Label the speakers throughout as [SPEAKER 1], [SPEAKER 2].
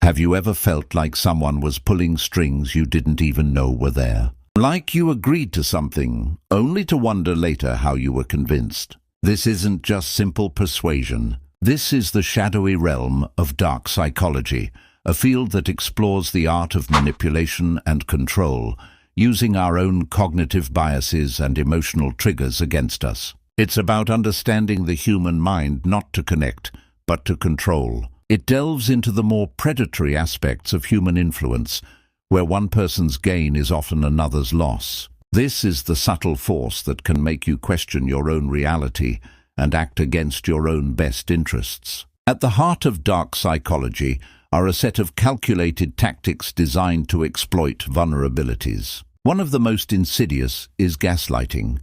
[SPEAKER 1] Have you ever felt like someone was pulling strings you didn't even know were there? Like you agreed to something, only to wonder later how you were convinced. This isn't just simple persuasion. This is the shadowy realm of dark psychology, a field that explores the art of manipulation and control, using our own cognitive biases and emotional triggers against us. It's about understanding the human mind not to connect, but to control. It delves into the more predatory aspects of human influence, where one person's gain is often another's loss. This is the subtle force that can make you question your own reality and act against your own best interests. At the heart of dark psychology are a set of calculated tactics designed to exploit vulnerabilities. One of the most insidious is gaslighting,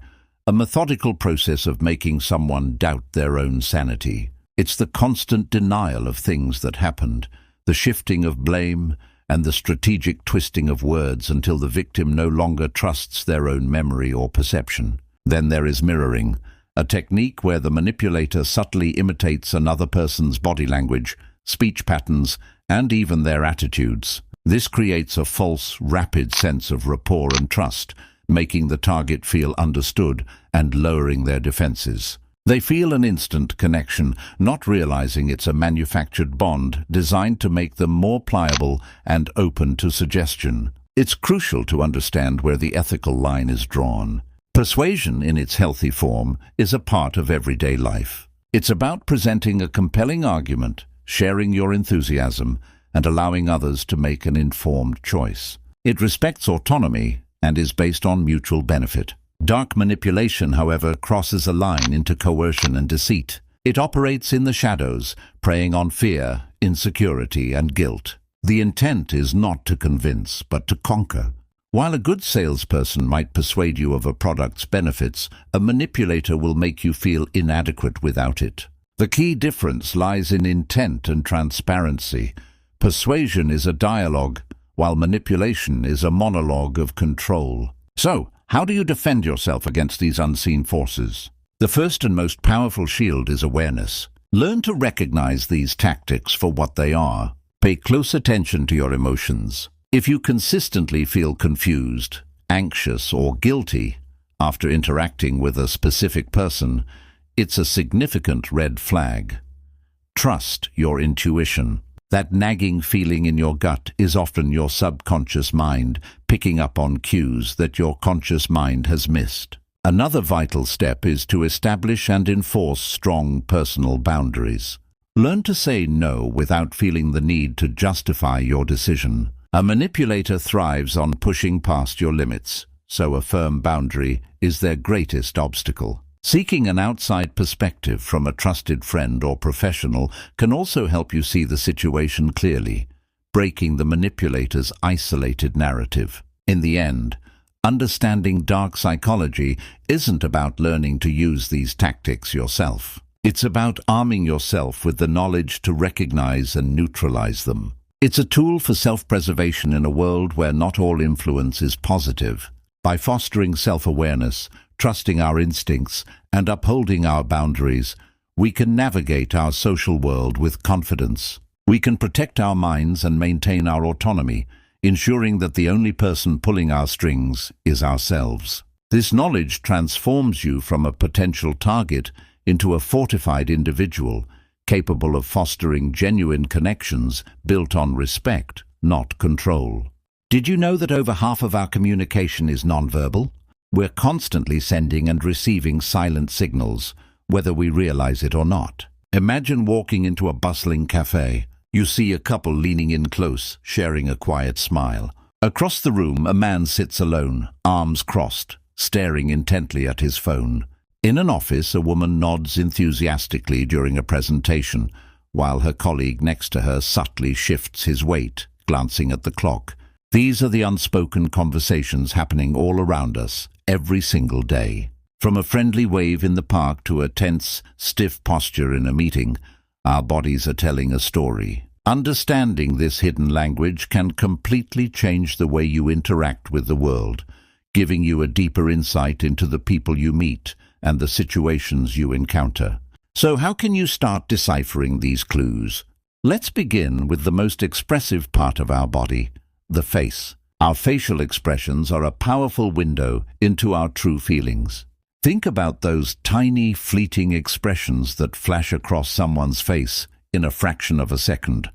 [SPEAKER 1] a methodical process of making someone doubt their own sanity. It's the constant denial of things that happened, the shifting of blame, and the strategic twisting of words until the victim no longer trusts their own memory or perception. Then there is mirroring, a technique where the manipulator subtly imitates another person's body language, speech patterns, and even their attitudes. This creates a false, rapid sense of rapport and trust, making the target feel understood and lowering their defenses. They feel an instant connection, not realizing it's a manufactured bond designed to make them more pliable and open to suggestion. It's crucial to understand where the ethical line is drawn. Persuasion, in its healthy form, is a part of everyday life. It's about presenting a compelling argument, sharing your enthusiasm, and allowing others to make an informed choice. It respects autonomy and is based on mutual benefit. Dark manipulation, however, crosses a line into coercion and deceit. It operates in the shadows, preying on fear, insecurity, and guilt. The intent is not to convince, but to conquer. While a good salesperson might persuade you of a product's benefits, a manipulator will make you feel inadequate without it. The key difference lies in intent and transparency. Persuasion is a dialogue, while manipulation is a monologue of control. So, how do you defend yourself against these unseen forces? The first and most powerful shield is awareness. Learn to recognize these tactics for what they are. Pay close attention to your emotions. If you consistently feel confused, anxious, or guilty after interacting with a specific person, it's a significant red flag. Trust your intuition. That nagging feeling in your gut is often your subconscious mind picking up on cues that your conscious mind has missed. Another vital step is to establish and enforce strong personal boundaries. Learn to say no without feeling the need to justify your decision. A manipulator thrives on pushing past your limits, so a firm boundary is their greatest obstacle. Seeking an outside perspective from a trusted friend or professional can also help you see the situation clearly, breaking the manipulator's isolated narrative. In the end, understanding dark psychology isn't about learning to use these tactics yourself. It's about arming yourself with the knowledge to recognize and neutralize them. It's a tool for self-preservation in a world where not all influence is positive. By fostering self-awareness, trusting our instincts, and upholding our boundaries, we can navigate our social world with confidence. We can protect our minds and maintain our autonomy, ensuring that the only person pulling our strings is ourselves. This knowledge transforms you from a potential target into a fortified individual, capable of fostering genuine connections built on respect, not control. Did you know that over half of our communication is nonverbal? We're constantly sending and receiving silent signals, whether we realize it or not. Imagine walking into a bustling cafe. You see a couple leaning in close, sharing a quiet smile. Across the room, a man sits alone, arms crossed, staring intently at his phone. In an office, a woman nods enthusiastically during a presentation, while her colleague next to her subtly shifts his weight, glancing at the clock. These are the unspoken conversations happening all around us, every single day. From a friendly wave in the park to a tense, stiff posture in a meeting, our bodies are telling a story. Understanding this hidden language can completely change the way you interact with the world, giving you a deeper insight into the people you meet and the situations you encounter. So how can you start deciphering these clues? Let's begin with the most expressive part of our body, the face. Our facial expressions are a powerful window into our true feelings. Think about those tiny, fleeting expressions that flash across someone's face in a fraction of a second,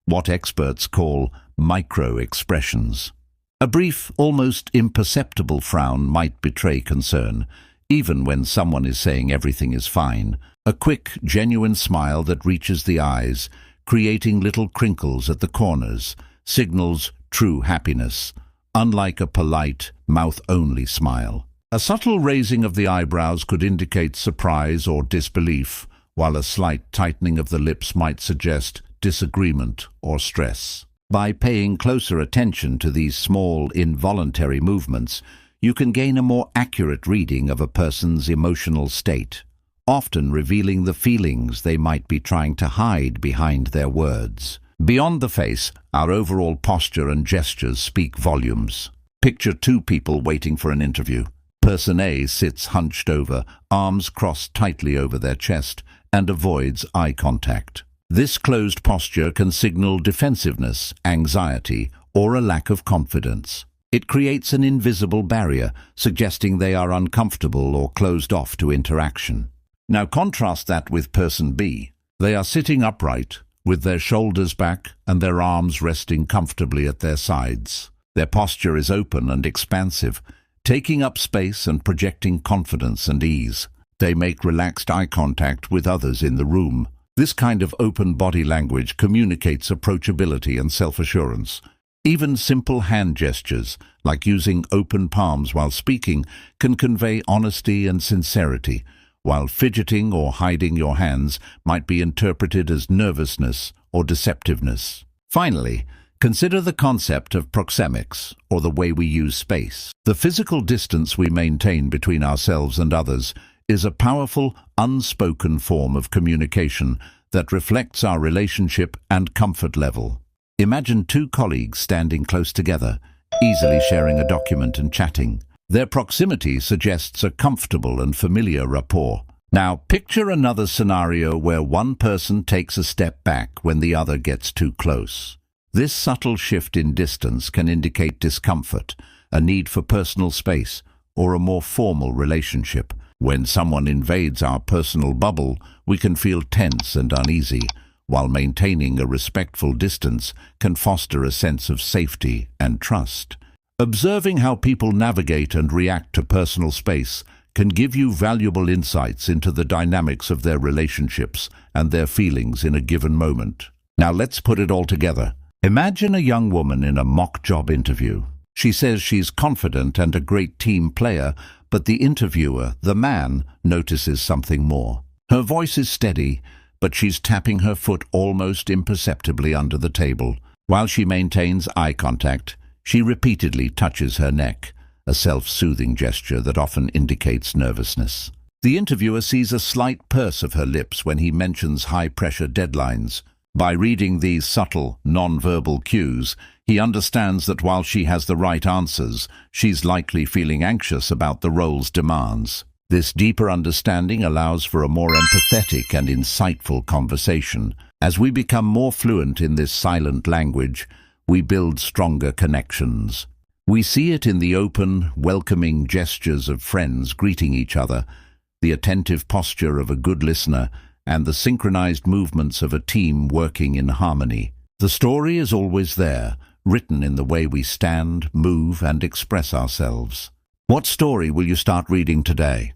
[SPEAKER 1] what experts call micro-expressions. A brief, almost imperceptible frown might betray concern, even when someone is saying everything is fine. A quick, genuine smile that reaches the eyes, creating little crinkles at the corners, signals true happiness, unlike a polite, mouth-only smile. A subtle raising of the eyebrows could indicate surprise or disbelief, while a slight tightening of the lips might suggest disagreement or stress. By paying closer attention to these small, involuntary movements, you can gain a more accurate reading of a person's emotional state, often revealing the feelings they might be trying to hide behind their words. Beyond the face, our overall posture and gestures speak volumes. Picture two people waiting for an interview. Person A sits hunched over, arms crossed tightly over their chest, and avoids eye contact. This closed posture can signal defensiveness, anxiety, or a lack of confidence. It creates an invisible barrier, suggesting they are uncomfortable or closed off to interaction. Now contrast that with person B. They are sitting upright, with their shoulders back and their arms resting comfortably at their sides. Their posture is open and expansive, taking up space and projecting confidence and ease. They make relaxed eye contact with others in the room. This kind of open body language communicates approachability and self-assurance. Even simple hand gestures, like using open palms while speaking, can convey honesty and sincerity, while fidgeting or hiding your hands might be interpreted as nervousness or deceptiveness. Finally, consider the concept of proxemics, or the way we use space. The physical distance we maintain between ourselves and others is a powerful, unspoken form of communication that reflects our relationship and comfort level. Imagine two colleagues standing close together, easily sharing a document and chatting. Their proximity suggests a comfortable and familiar rapport. Now, picture another scenario where one person takes a step back when the other gets too close. This subtle shift in distance can indicate discomfort, a need for personal space, or a more formal relationship. When someone invades our personal bubble, we can feel tense and uneasy, while maintaining a respectful distance can foster a sense of safety and trust. Observing how people navigate and react to personal space can give you valuable insights into the dynamics of their relationships and their feelings in a given moment. Now let's put it all together. Imagine a young woman in a mock job interview. She says she's confident and a great team player, but the interviewer, the man, notices something more. Her voice is steady, but she's tapping her foot almost imperceptibly under the table. While she maintains eye contact, she repeatedly touches her neck, a self-soothing gesture that often indicates nervousness. The interviewer sees a slight purse of her lips when he mentions high-pressure deadlines. By reading these subtle, non-verbal cues, he understands that while she has the right answers, she's likely feeling anxious about the role's demands. This deeper understanding allows for a more empathetic and insightful conversation. As we become more fluent in this silent language, we build stronger connections. We see it in the open, welcoming gestures of friends greeting each other, the attentive posture of a good listener, and the synchronized movements of a team working in harmony. The story is always there, written in the way we stand, move, and express ourselves. What story will you start reading today?